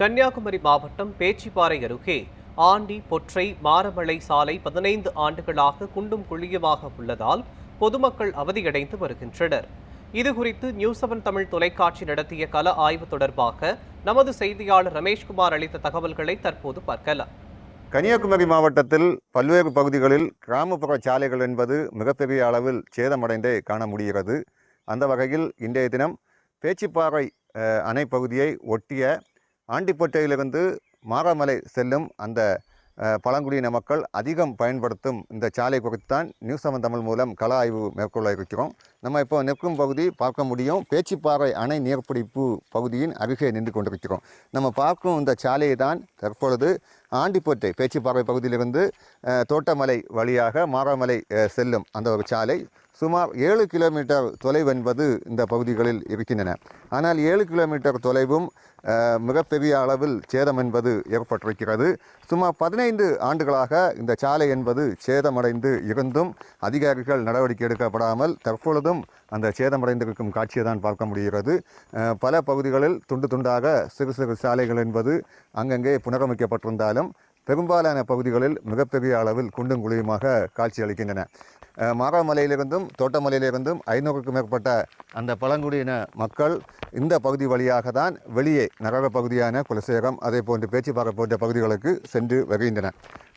கன்னியாகுமரி மாவட்டம் பேச்சிப்பாறை அருகே ஆண்டி பொற்றை மாரமலை சாலை 15 ஆண்டுகளாக குண்டும் குழியுமாக உள்ளதால் பொதுமக்கள் அவதியடைந்து வருகின்றனர். இதுகுறித்து நியூஸ்7 தமிழ் தொலைக்காட்சி நடத்திய கள ஆய்வு தொடர்பாக நமது செய்தியாளர் ரமேஷ்குமார் அளித்த தகவல்களை தற்போது பார்க்கலாம். கன்னியாகுமரி மாவட்டத்தில் பல்வேறு பகுதிகளில் கிராமப்புற சாலைகள் என்பது மிகப்பெரிய அளவில் சேதமடைந்தே காண முடிகிறது. அந்த வகையில் இன்றைய தினம் பேச்சிப்பாறை அணை பகுதியை ஒட்டிய ஆண்டிப்பொட்டையிலிருந்து மாரமலை செல்லும் அந்த பழங்குடியின மக்கள் அதிகம் பயன்படுத்தும் இந்த சாலை குறித்துத்தான் நியூஸ்7 தமிழ் மூலம் கள ஆய்வு மேற்கொள்ள இருக்கிறோம். நம்ம இப்போ நிற்கும் பகுதி பார்க்க முடியும், பேச்சிப்பாறை அணை நீர்பிடிப்பு பகுதியின் அருகே நின்று கொண்டிருக்கிறோம். நம்ம பார்க்கும் இந்த சாலையை தான் தற்பொழுது ஆண்டிப்பொட்டை பேச்சிப்பாறை பகுதியிலிருந்து தோட்டமலை வழியாக மாரமலை செல்லும் அந்த ஒரு சாலை சுமார் 7 கிலோமீட்டர் தொலைவென்பது இந்த பகுதிகளில் இருக்கின்றன. ஆனால் 7 கிலோமீட்டர் தொலைவும் மிகப்பெரிய அளவில் சேதம் என்பது ஏற்பட்டிருக்கிறது. சுமார் 15 ஆண்டுகளாக இந்த சாலை என்பது சேதமடைந்து இருந்தும் அதிகாரிகள் நடவடிக்கை எடுக்கப்படாமல் தற்பொழுதும் அந்த சேதமடைந்திருக்கும் காட்சியை தான் பார்க்க முடிகிறது. பல பகுதிகளில் துண்டு துண்டாக சிறு சிறு சாலைகள் என்பது அங்கங்கே புனரமைக்கப்பட்டிருந்தாலும் பெரும்பாலான பகுதிகளில் மிகப்பெரிய அளவில் குண்டும் குழியுமாக காட்சியளிக்கின்றன. மாரமலையிலிருந்தும் தோட்டமலையிலிருந்தும் 500க்கும் மேற்பட்ட அந்த பழங்குடியின மக்கள் இந்த பகுதி வழியாக தான் வெளியே நகர பகுதியான குலசேகரம் அதே போன்று பேச்சிப்பாறை போன்ற பகுதிகளுக்கு சென்று வருகின்றனர்.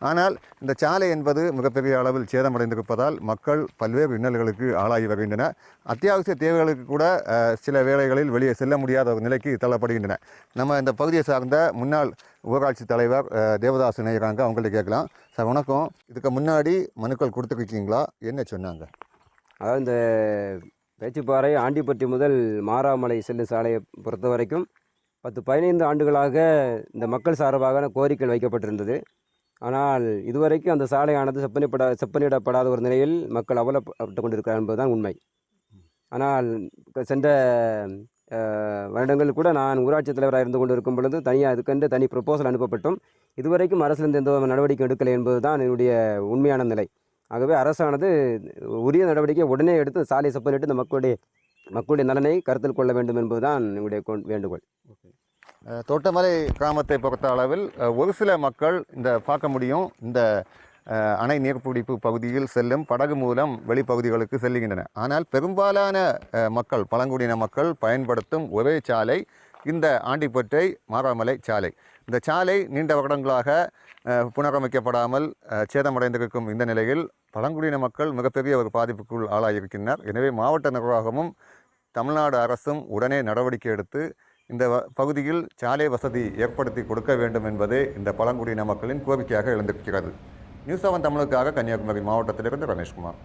ஆனால் இந்த சாலை என்பது மிகப்பெரிய அளவில் சேதமடைந்திருப்பதால் மக்கள் பல்வேறு இன்னல்களுக்கு ஆளாகி வருகின்றனர். அத்தியாவசிய தேவைகளுக்கு கூட சில வேளைகளில் வெளியே செல்ல முடியாத ஒரு நிலைக்கு தள்ளப்படுகின்றன. நம்ம இந்த பகுதியை சார்ந்த முன்னாள் ஊராட்சி தலைவர் தேவதாஸ் இணைகிறாங்க, அவங்கள்ட்ட கேட்கலாம். சார் வணக்கம், இதுக்கு முன்னாடி மனுக்கள் கொடுத்துருக்கீங்களா, என்ன சொன்னாங்க? அதாவது இந்த பேச்சிப்பாறை ஆண்டிப்பட்டி முதல் மாராமலை செல்லும் சாலையை பொறுத்த வரைக்கும் 10-15 ஆண்டுகளாக இந்த மக்கள் சார்பாக கோரிக்கை வைக்கப்பட்டிருந்தது. ஆனால் இதுவரைக்கும் அந்த சாலையானது செப்பனிடப்படாத ஒரு நிலையில் மக்கள் அவலப்பட்டு கொண்டிருக்கிறார் என்பதுதான் உண்மை. ஆனால் சென்ற வருடங்கள் கூட நான் ஊராட்சி தலைவராக இருந்து கொண்டு இருக்கும் பொழுது அதுக்கென்று தனி ப்ரொபோசல் அனுப்பப்பட்டும் இதுவரைக்கும் அரசிலிருந்து எந்த நடவடிக்கை எடுக்கலை என்பது தான் என்னுடைய உண்மையான நிலை. ஆகவே அரசானது உரிய நடவடிக்கை உடனே எடுத்து சாலை செப்பனிட்டு இந்த மக்களுடைய நலனை கருத்தில் கொள்ள வேண்டும் என்பதுதான் என்னுடைய வேண்டுகோள். தோட்டமலை கிராமத்தை பொறுத்த அளவில் ஒரு சில மக்கள் இந்த பார்க்க முடியும், இந்த அணை நீர்பிடிப்பு பகுதியில் செல்லும் படகு மூலம் வெளிப்பகுதிகளுக்கு செல்லுகின்றன. ஆனால் பெரும்பாலான மக்கள் பழங்குடியின மக்கள் பயன்படுத்தும் ஒரே சாலை இந்த ஆண்டிப்பொட்டை மாரமலை சாலை. இந்த சாலை நீண்ட வருடங்களாக புனரமைக்கப்படாமல் சேதமடைந்திருக்கும் இந்த நிலையில் பழங்குடியின மக்கள் மிகப்பெரிய ஒரு பாதிப்புக்குள் ஆளாகியிருக்கின்றனர். எனவே மாவட்ட நிர்வாகமும் தமிழ்நாடு அரசும் உடனே நடவடிக்கை எடுத்து இந்த பகுதியில் சாலை வசதி ஏற்படுத்தி கொடுக்க வேண்டும் என்பதே இந்த பழங்குடியின மக்களின் கோரிக்கையாக எழுந்திருக்கிறது. நியூஸ்7 தமிழுக்காக கன்னியாகுமரி மாவட்டத்திலிருந்து ரமேஷ்குமார்.